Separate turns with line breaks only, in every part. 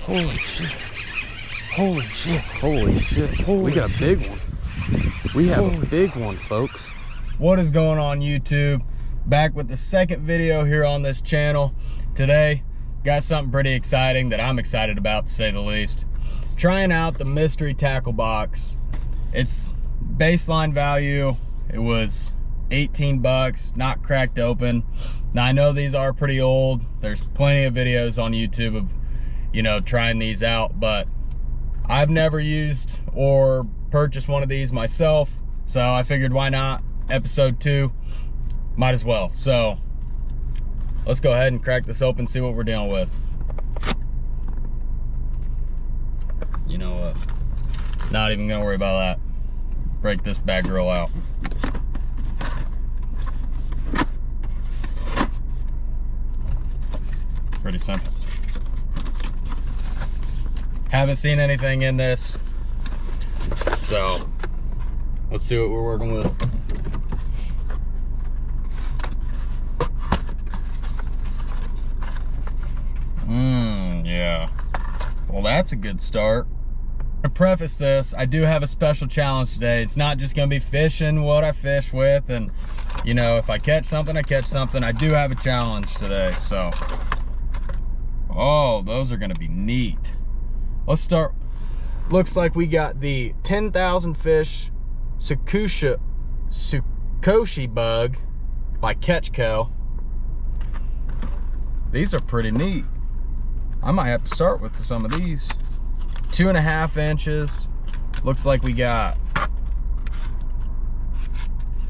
Holy shit. Holy shit. Holy shit. Holy we got a big one. We have a big one, folks.
What is going on, YouTube? Back with the second video here on this channel. Today, got something pretty exciting that I'm excited about, to say the least. Trying out the mystery tackle box. Its baseline value, it was 18 bucks, not cracked open. Now I know these are pretty old. There's plenty of videos on YouTube of, you know, trying these out, but I've never used or purchased one of these myself. So I figured, why not? Episode 2, might as well. So let's go ahead and crack this open, see what we're dealing with. You know what? Not even gonna worry about that. Break this bad girl out. Pretty simple. Haven't seen anything in this, so let's see what we're working with. Yeah. Well, that's a good start. To preface this, I do have a special challenge today. It's not just gonna be fishing what I fish with, and you know, if I catch something, I catch something. I do have a challenge today, so. Oh, those are gonna be neat. Let's start. Looks like we got the 10,000 fish Tsukoshi bug by Catchco. These are pretty neat. I might have to start with some of these. 2.5 inches. Looks like we got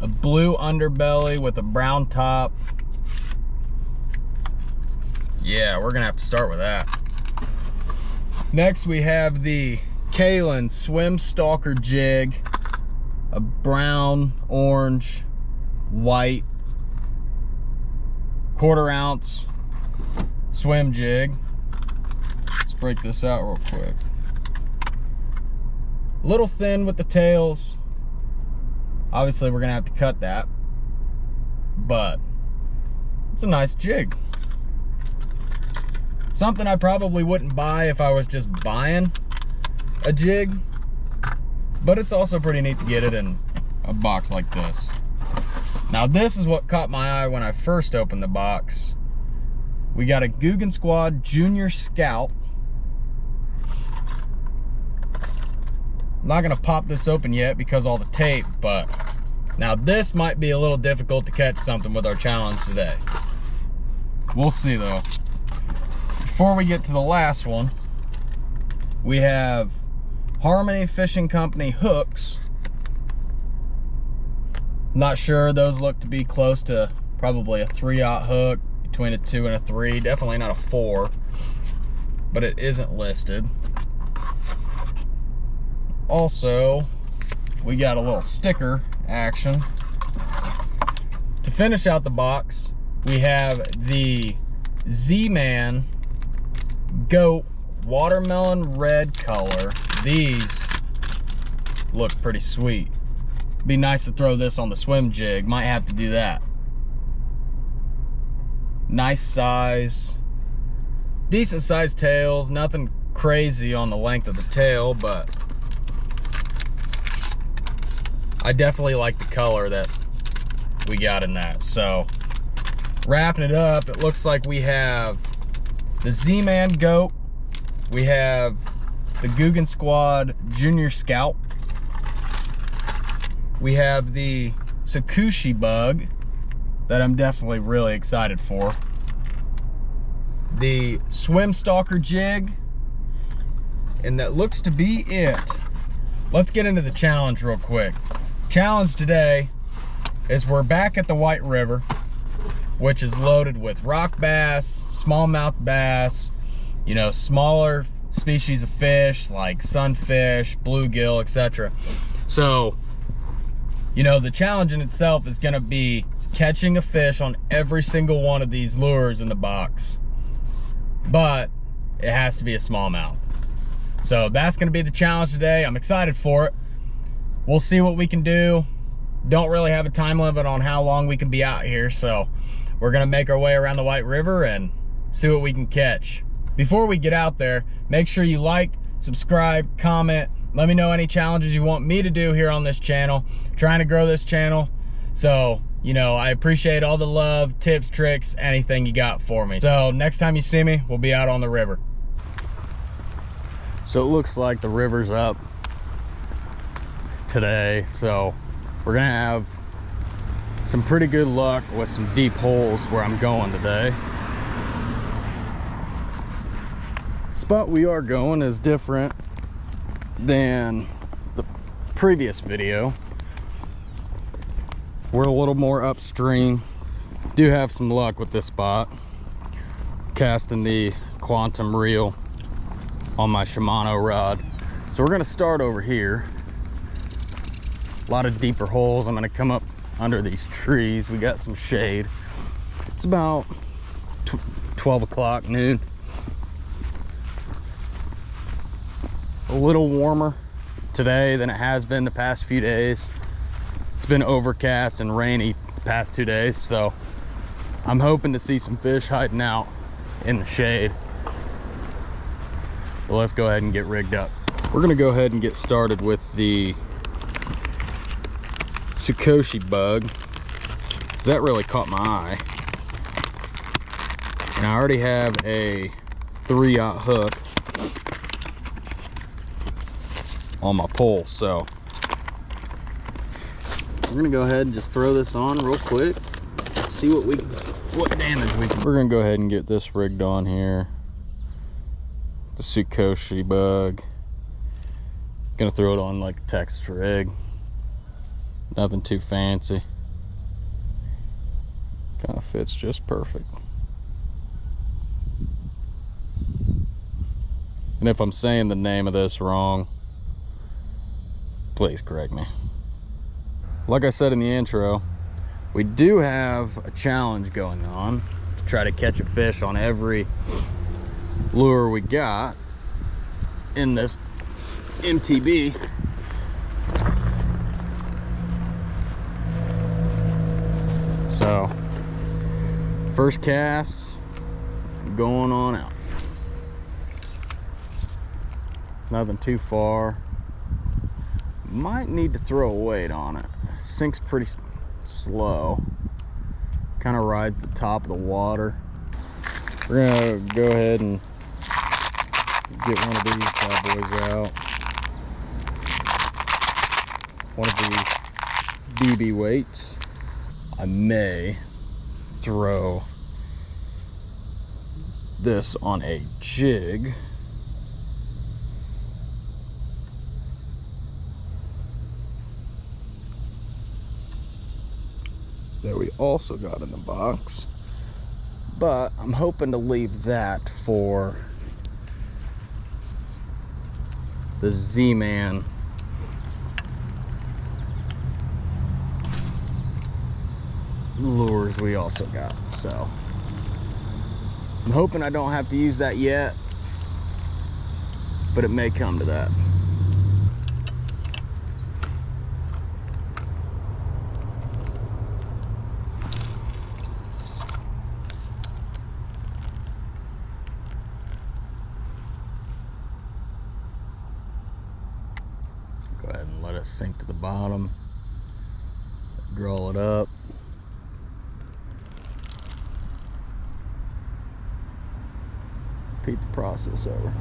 a blue underbelly with a brown top. Yeah, we're gonna have to start with that. Next we have the Kalen Swim Stalker jig, a brown, orange, white, 1/4 ounce swim jig. Let's break this out real quick. A little thin with the tails. Obviously we're gonna have to cut that, but it's a nice jig. Something I probably wouldn't buy if I was just buying a jig, but it's also pretty neat to get it in a box like this. Now this is what caught my eye when I first opened the box. We got a Guggen Squad Junior Scout. I'm not gonna pop this open yet because all the tape, but now this might be a little difficult to catch something with our challenge today. We'll see though. Before we get to the last one, we have Harmony Fishing Company hooks. Not sure, those look to be close to probably a 3/0 hook, between a 2 and a 3, definitely not a 4, but it isn't listed. Also, we got a little sticker action. To finish out the box, we have the Z-Man Goat watermelon red color. These look pretty sweet. Be nice to throw this on the swim jig. Might have to do that. Nice size, decent sized tails. Nothing crazy on the length of the tail, but I definitely like the color that we got in that. So wrapping it up, it looks like we have the Z-Man Goat, we have the Guggen Squad Junior Scout, we have the Tsukoshi bug that I'm definitely really excited for, the Swim Stalker jig, and that looks to be it. Let's get into the challenge real quick. Challenge today is we're back at the White River, which is loaded with rock bass, smallmouth bass, you know, smaller species of fish like sunfish, bluegill, etc. So, you know, the challenge in itself is gonna be catching a fish on every single one of these lures in the box, but it has to be a smallmouth. So that's gonna be the challenge today. I'm excited for it. We'll see what we can do. Don't really have a time limit on how long we can be out here, so we're gonna make our way around the White River and see what we can catch. before we get out there, make sure you like, subscribe, comment. Let me know any challenges you want me to do here on this channel. Trying to grow this channel. So, you know, I appreciate all the love, tips, tricks, anything you got for me. So next time you see me, we'll be out on the river. So it looks like the river's up today. So we're gonna have some pretty good luck with some deep holes where I'm going today. Spot we are going is different than the previous video. We're a little more upstream. Do have some luck with this spot. Casting the quantum reel on my Shimano rod. So we're gonna start over here. A lot of deeper holes. I'm gonna come up under these trees. We got some shade. It's about 12 o'clock, noon. A little warmer today than it has been the past few days. It's been overcast and rainy the past 2 days, so I'm hoping to see some fish hiding out in the shade. Well, let's go ahead and get rigged up. We're gonna go ahead and get started with the Tsukoshi bug, because that really caught my eye. And I already have a 3/0 hook on my pole, so we're gonna go ahead and just throw this on real quick, see what damage we can. We're gonna go ahead and get this rigged on here, the Tsukoshi bug. Gonna throw it on like a Texas rig, nothing too fancy. Kind of fits just perfect. And if I'm saying the name of this wrong, please correct me. Like I said in the intro, we do have a challenge going on to try to catch a fish on every lure we got in this MTB. So first cast, going on out. Nothing too far. Might need to throw a weight on it. Sinks pretty slow. Kind of rides the top of the water. We're gonna go ahead and get one of these bad boys out. One of these BB weights. I may throw this on a jig. That we also got in the box, but I'm hoping to leave that for the Z-Man lures we also got. So I'm hoping I don't have to use that yet, but it may come to that. Go ahead and let it sink to the bottom. Draw it up. Repeat the process over.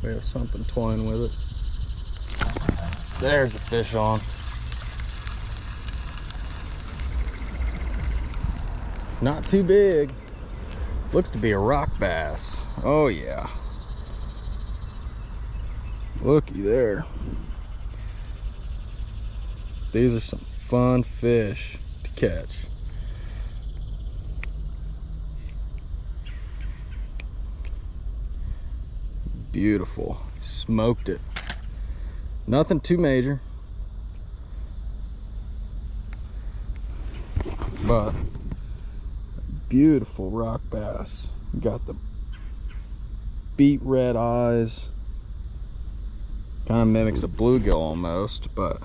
We have something toying with it. There's the fish on. Not too big. Looks to be a rock bass. Oh yeah. Looky there. These are some fun fish to catch. Beautiful. Smoked it. Nothing too major, but beautiful rock bass. You got the beet red eyes. Kind of mimics a bluegill almost, but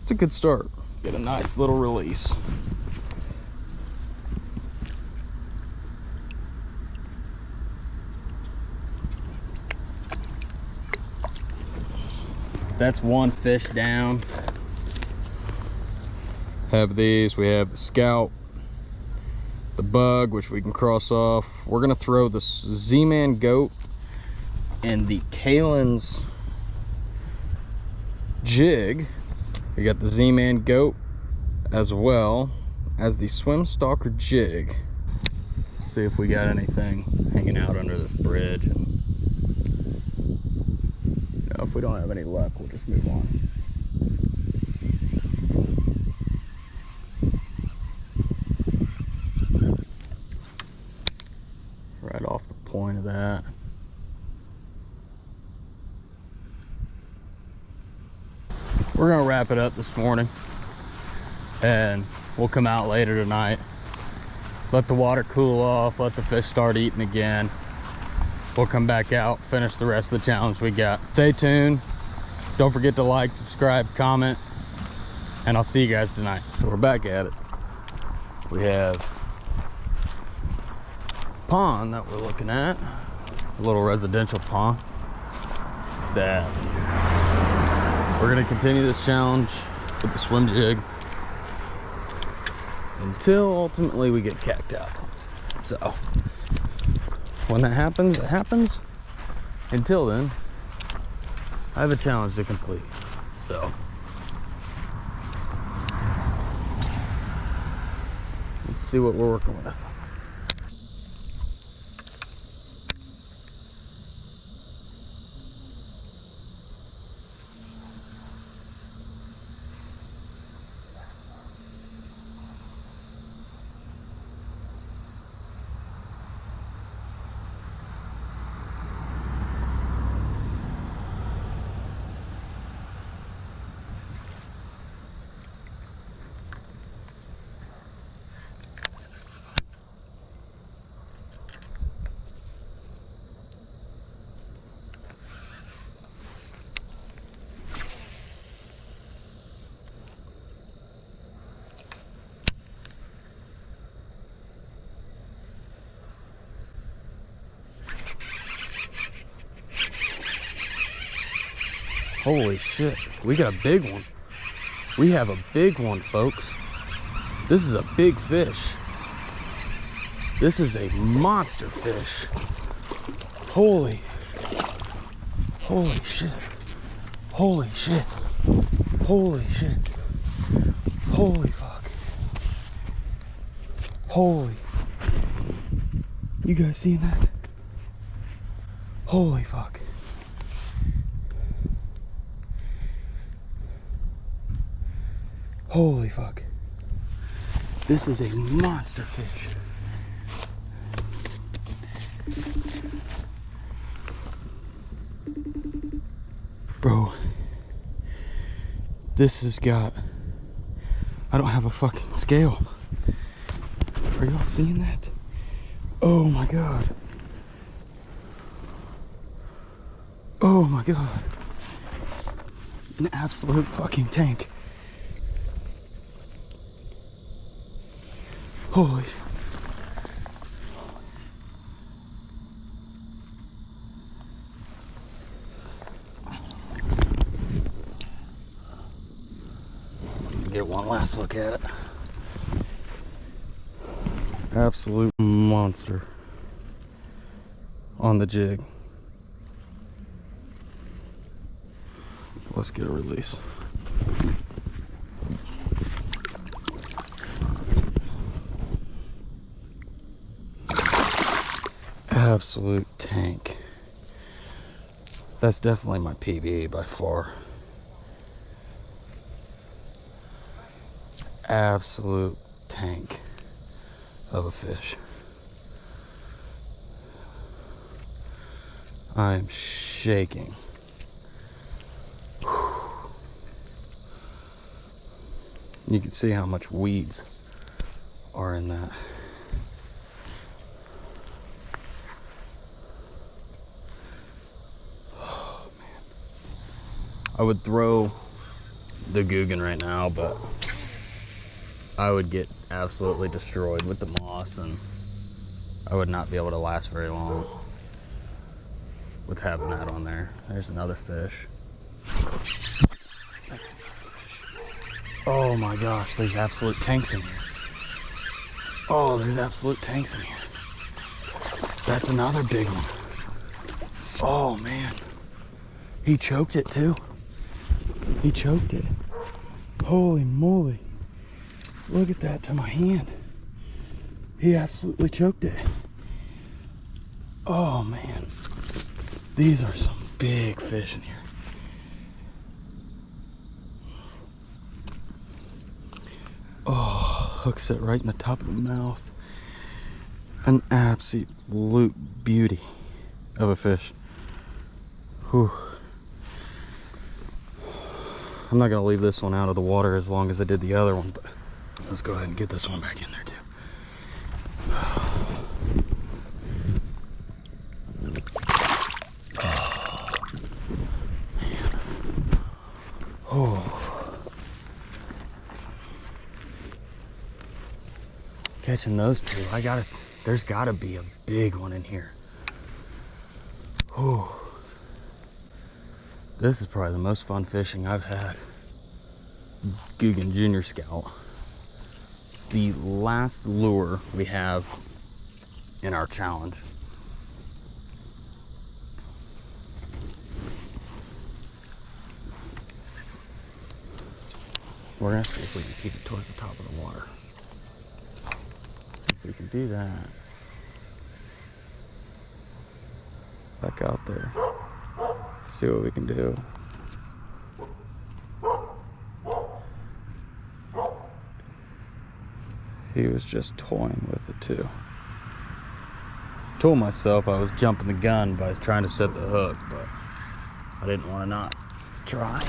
it's a good start. Get a nice little release. That's one fish down. Have these, we have the Scout, the Bug, which we can cross off. We're gonna throw the Z-Man Goat and the Kalen's Jig. We got the Z-Man Goat as well as the Swim Stalker Jig. See if we got anything hanging out under this bridge. If we don't have any luck, we'll just move on. Right off the point of that. We're gonna wrap it up this morning and we'll come out later tonight. Let the water cool off, let the fish start eating again. We'll come back out, finish the rest of the challenge we got. Stay tuned. Don't forget to like, subscribe, comment, and I'll see you guys tonight. So we're back at it. We have a pond that we're looking at, a little residential pond that we're gonna continue this challenge with the swim jig until ultimately we get cacked out. So when that happens, it happens. Until then, I have a challenge to complete. So let's see what we're working with. Holy shit, we got a big one. We have a big one, folks. This is a big fish. This is a monster fish. Holy shit. Holy shit. Holy shit. Holy fuck. Holy. You guys seen that? Holy fuck. Holy fuck. This is a monster fish. Bro, this has got, I don't have a fucking scale. Are y'all seeing that? Oh my God. Oh my God. An absolute fucking tank. Holy. Get one last look at it. Absolute monster on the jig. Let's get a release. Absolute tank. That's definitely my PB by far. Absolute tank of a fish. I'm shaking. You can see how much weeds are in that.
I would throw the Guggen right now, but I would get absolutely destroyed with the moss, and I would not be able to last very long with having that on there. There's another fish. Oh my gosh, there's absolute tanks in here. Oh, there's absolute tanks in here. That's another big one. Oh man, he choked it too. He choked it. Holy moly. Look at that to my hand. He absolutely choked it. Oh man, these are some big fish in here. Oh, hooks it right in the top of the mouth. An absolute beauty of a fish. Whew. I'm not gonna leave this one out of the water as long as I did the other one, but let's go ahead and get this one back in there too. Oh, man. Oh. Catching those two, there's gotta be a big one in here. Oh, this is probably the most fun fishing I've had. Guggen Junior Scout. It's the last lure we have in our challenge. We're gonna see if we can keep it towards the top of the water. We can do that. Back out there. See what we can do. He was just toying with it too. Told myself I was jumping the gun by trying to set the hook, but I didn't want to not try.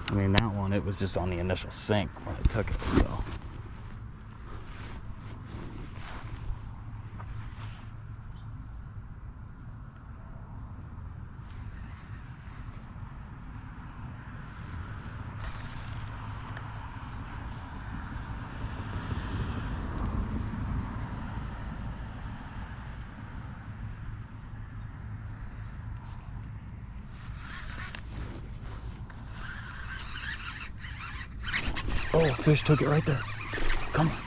I mean, that one, it was just on the initial sink when I took it, so. Oh, a fish took it right there. Come on.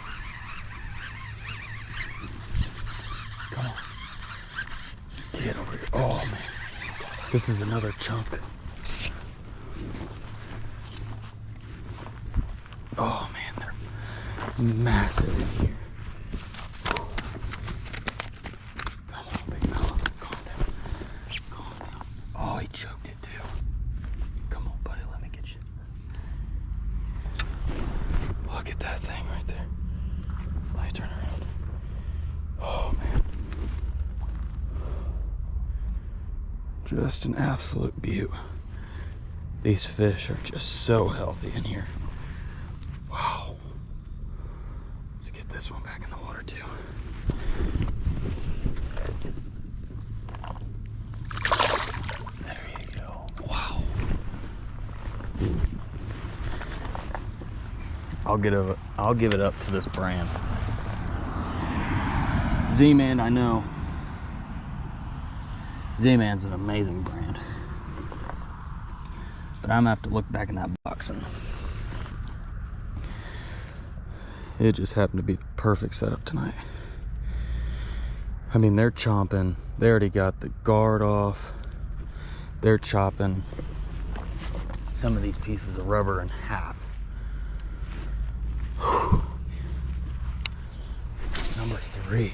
Come on. Get over here. Oh, man. This is another chunk. Oh, man. They're massive in here. Come on, big fella. Calm down. Calm down. Oh, he choked it, too. Come on, buddy. Let me get you. Look at that thing right there. Let me turn around. Oh man. Just an absolute beaut. These fish are just so healthy in here. Wow. Let's get this one back in the water too. There you go. Wow. I'll give it up to this brand. Z-Man, I know. Z-Man's an amazing brand. But I'm gonna have to look back in that box, and it just happened to be the perfect setup tonight. I mean, they're chomping. They already got the guard off. They're chopping some of these pieces of rubber in half. Number 3.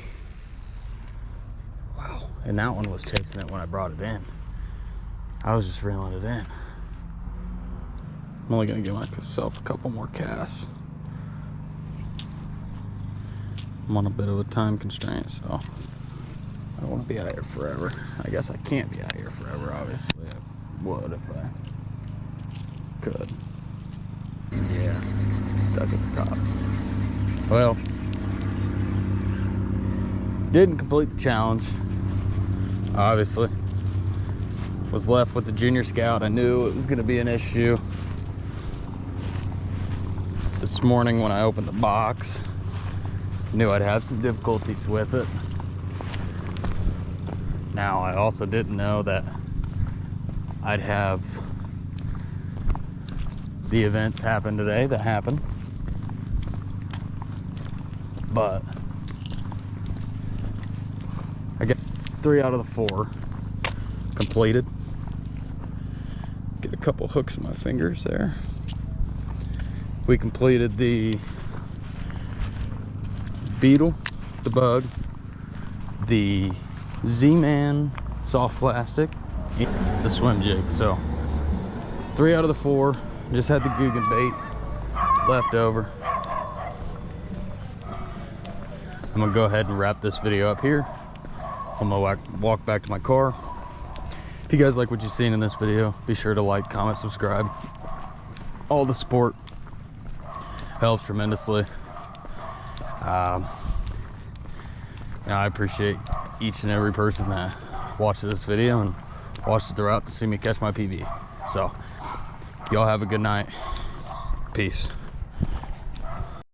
Wow. And that one was chasing it when I brought it in. I was just reeling it in. I'm only gonna give myself a couple more casts. I'm on a bit of a time constraint, so I don't want to be out here forever. I guess I can't be out here forever, obviously. I would if I could. Yeah, stuck at the top. Well, didn't complete the challenge, obviously. was left with the Junior Scout. I knew it was gonna be an issue. This morning when I opened the box, knew I'd have some difficulties with it. Now, I also didn't know that I'd have the events happen today that happened. But I got 3 out of the 4 completed. Get a couple hooks in my fingers there. We completed the beetle, the bug, the Z-Man soft plastic, and the swim jig. So 3 out of the 4. Just had the Guggen bait left over. I'm gonna go ahead and wrap this video up here. I'm gonna walk back to my car. If you guys like what you've seen in this video, be sure to like, comment, subscribe. All the support helps tremendously. I appreciate each and every person that watches this video and watched it throughout to see me catch my PB. So y'all have a good night. Peace.